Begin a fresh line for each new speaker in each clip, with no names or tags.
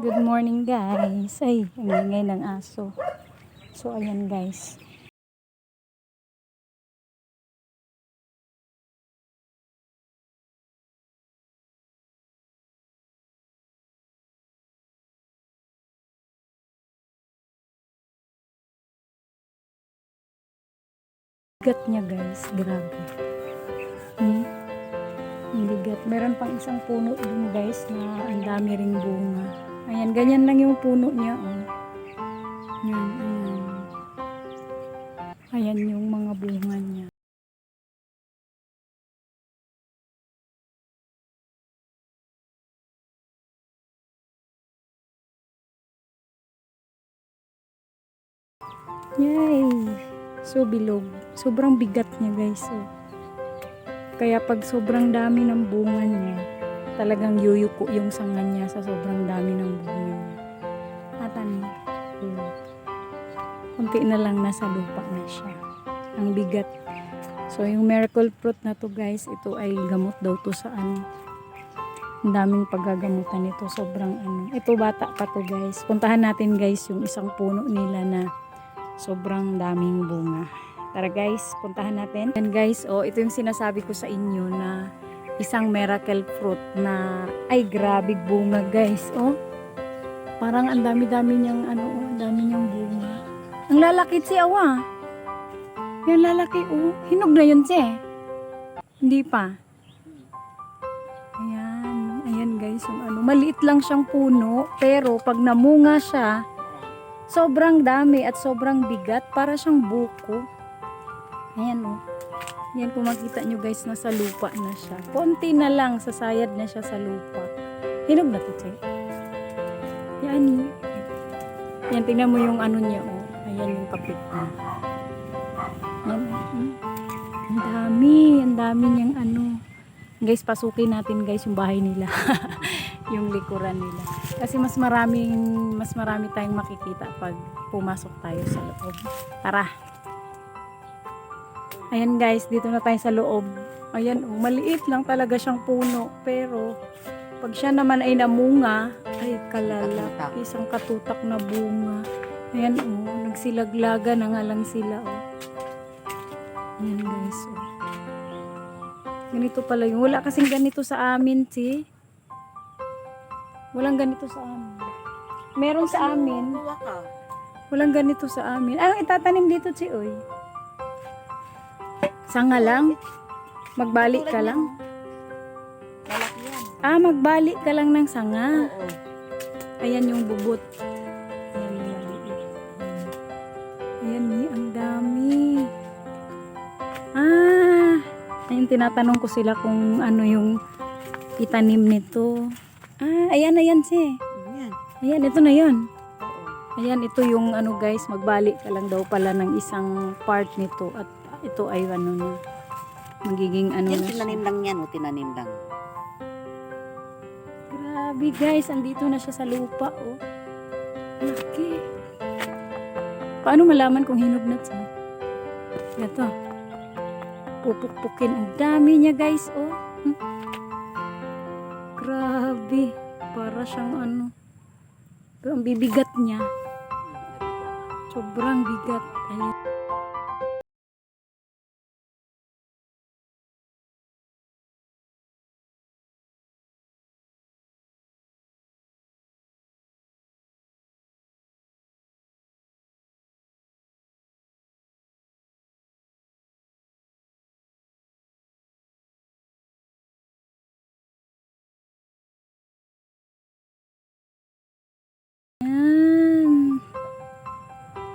Good morning guys. Ay, ang ingay ng aso. So ayan guys. Bigat niya guys, grabe. Ang bigat. Meron pang isang puno dun guys na ang dami ring bunga. Ayan, ganyan lang yung puno niya oh. Yan, ayan. Ayan yung mga bunga niya. Yay! So bilog. Sobrang bigat niya guys oh. Kaya pag sobrang dami ng bunga niya, talagang yuyuko yung sanga niya sa sobrang dami ng bunga niya. At ano, kunti na lang nasa lupa na siya. Ang bigat. So yung miracle fruit na to guys, ito ay gamot daw to sa ano. Ang daming paggagamutan nito, sobrang ano. Ito bata pa to guys. Puntahan natin guys yung isang puno nila na sobrang daming bunga. Tara guys, puntahan natin. And guys, oh, ito yung sinasabi ko sa inyo na isang miracle fruit na ay grabe bunga guys, oh. Parang ang dami-dami niyang ano, oh, ang dami niyang bunga. Ang lalaki si Awa. Yan lalaki, oh. Hinog na yun siya. Hindi pa. Ayan, ayan guys, yung ano, maliit lang siyang puno, pero pag namunga siya, sobrang dami at sobrang bigat, para siyang buko. Ayan oh. Yan kung makita nyo guys, nasa lupa na siya. Konti na lang, sasayad na siya sa lupa. Hinog na to, che. Yan. Yan, tingnan mo yung ano niya oh. Ayan yung kapit niya. Yan. Ang dami niyang ano. Guys, pasukin natin guys yung bahay nila. Yung likuran nila. Kasi mas marami tayong makikita pag pumasok tayo sa loob. Tara. Ayan guys, dito na tayo sa loob. Ayan oh, maliit lang talaga siyang puno. Pero pag siya naman ay namunga, ay kalala, isang katutak na bunga. Ayan oh, nagsilaglaga na nga lang sila oh. Ayan guys oh. Ganito pala yung, wala kasing ganito sa amin, si. Walang ganito sa amin. Meron sa amin. Walang ganito sa amin. Anong itatanim dito, si oy? Sanga lang? Magbalik ka lang? Ah, magbalik ka lang ng sanga. Ayan yung bubot. Ayan yung maliit. Ayan ang dami. Ah, ayun, tinatanong ko sila kung ano yung itanim nito. Ah, ayan si. Ayan, ito na yun. Ayan, ito yung ano guys, magbalik ka lang daw pala ng isang part nito at ito ay ano na, magiging ano
yan,
na siya.
tinanim lang yan, tinanim lang.
Grabe guys, andito na siya sa lupa oh. Laki. Paano malaman kung hinog na siya? Ito. Pupukpukin. Ang dami niya guys oh. Grabe. Para siyang ano. Pero ang bibigat niya. Sobrang bigat. Ayan.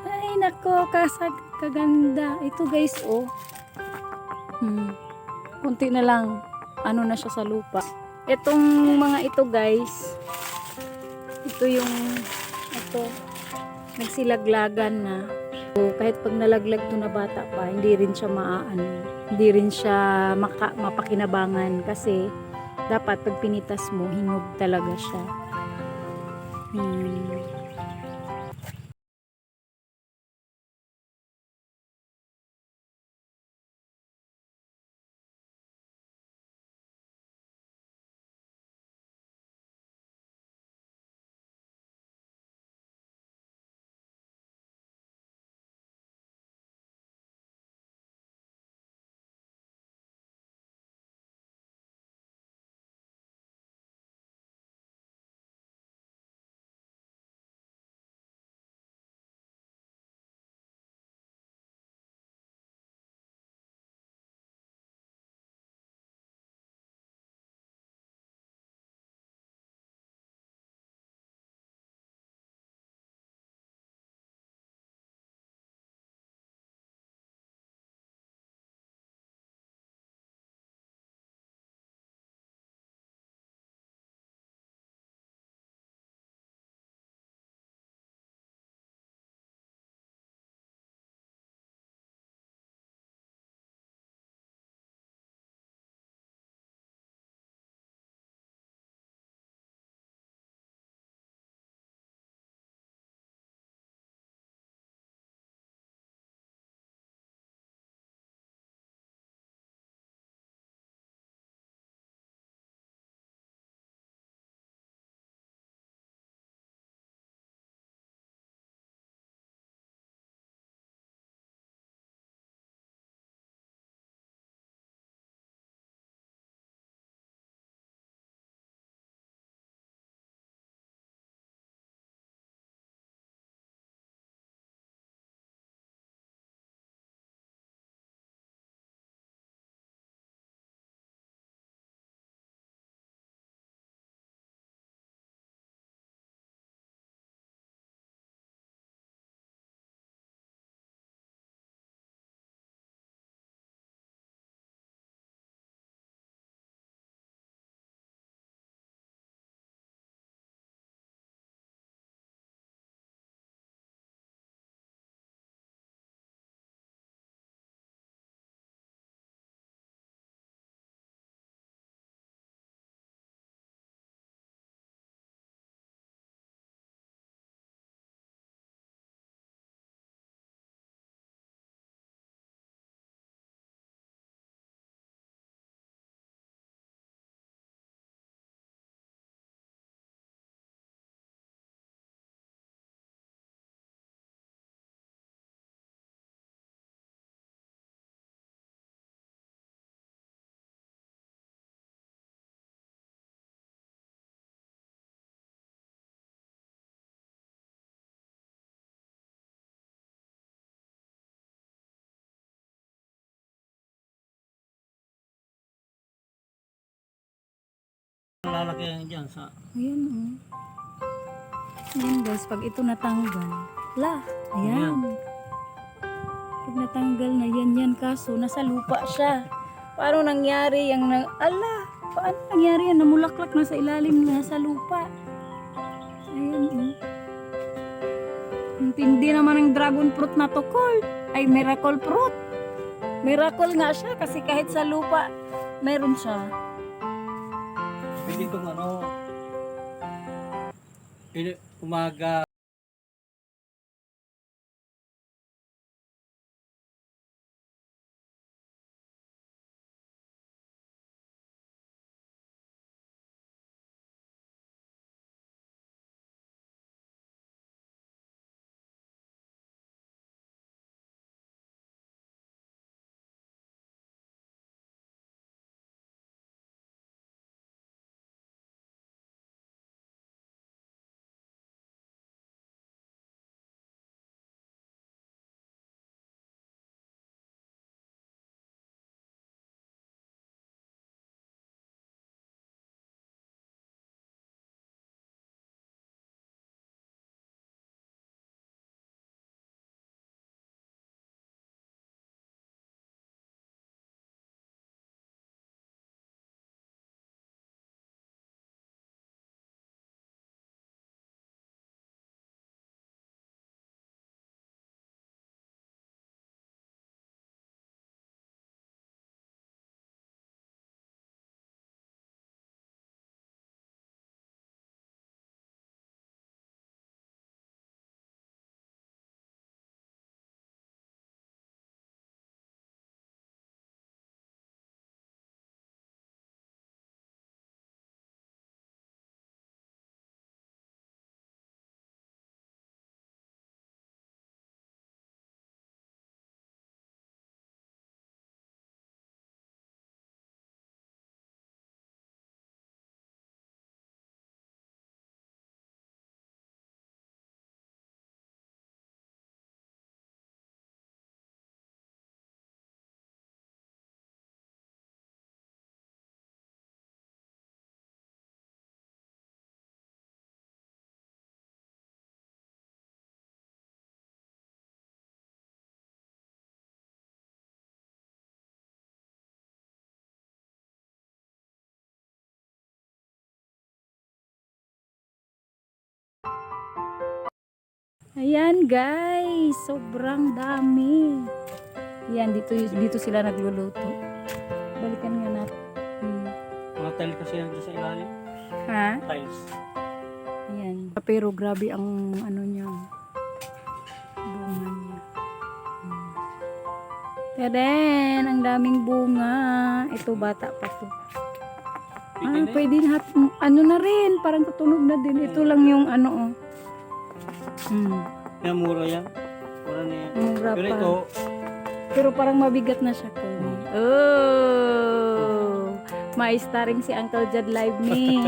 Ay nako, kaganda. Ito guys oh. Kunti na lang. Ano na siya sa lupa. Itong mga ito guys. Ito yung ito. Nagsilaglagan na. So, kahit pag nalaglag to na bata pa, hindi rin siya maano. Hindi rin siya mapakinabangan kasi dapat pag pinitas mo, hinog talaga siya.
lalaki yan dyan sa...
Ayan, oh. Ayan guys, pag ito natanggal. La, ayan. Pag natanggal na yan, kaso nasa lupa siya. Paano nangyari yung paano nangyari yan? Namulaklak na sa ilalim na sa lupa. Ayan, oh. Ang tindi naman ng dragon fruit na to, Col. Ay, miracle fruit. Miracle nga siya kasi kahit sa lupa, meron siya.
Pwede kong umaga.
Ayan guys, sobrang dami. Ayan, dito sila nagluluto. Balikan nga natin.
Mga tile kasi yan dyan sa ilalim.
Ha?
Tiles.
Ayan. Pero grabe ang ano niya. Bunga niya. Tadaan, ang daming bunga. Ito bata pa to. Pwede na ano na rin, parang katunog na din. Ito lang yung ano oh.
Yan, mura yan. Mura na yan.
Mura
Pero
pa.
ito,
Pero parang mabigat na siya. Oh! Ma-starring si Uncle Jad live ni.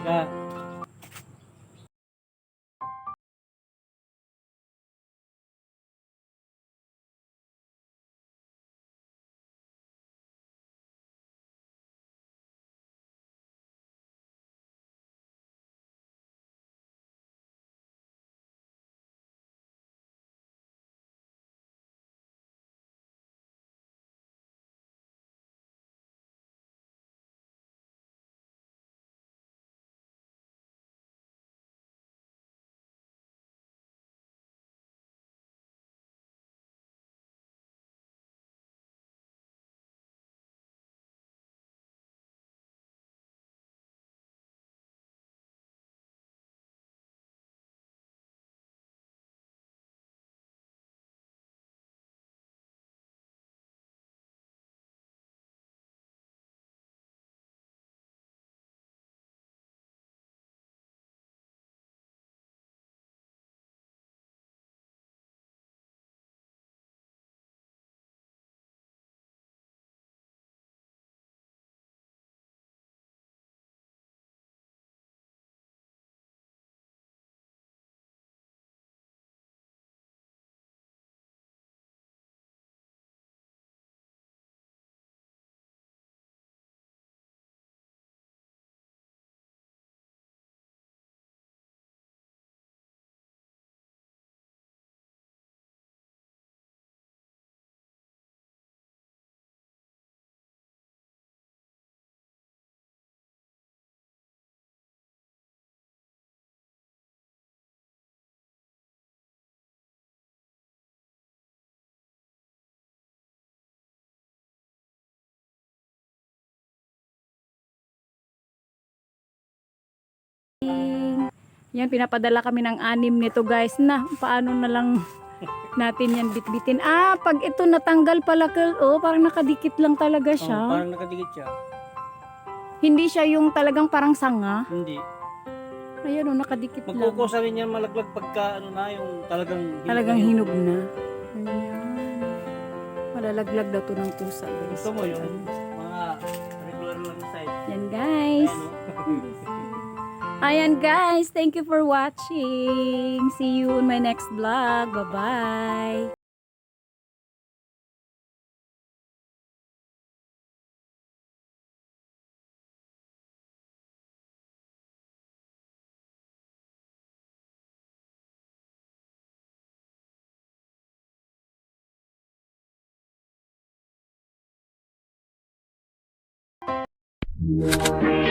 saka
Yan, pinapadala kami ng 6 nito guys. Na, paano na lang natin yan bitbitin. Ah, pag ito natanggal pala, parang nakadikit lang talaga
Oh,
siya.
parang nakadikit siya.
Hindi siya yung talagang parang sanga.
Hindi.
Ayan o, nakadikit lang.
Magkukusa rin yan malaglag pagka ano na yung
Talagang hinog na. Ayan. Malalaglag daw to ng pusa guys.
Gusto mo yung mga regular lang size.
Yan guys.
Ayan, oh.
Ayan guys, thank you for watching. See you in my next vlog. Bye-bye.
Yeah.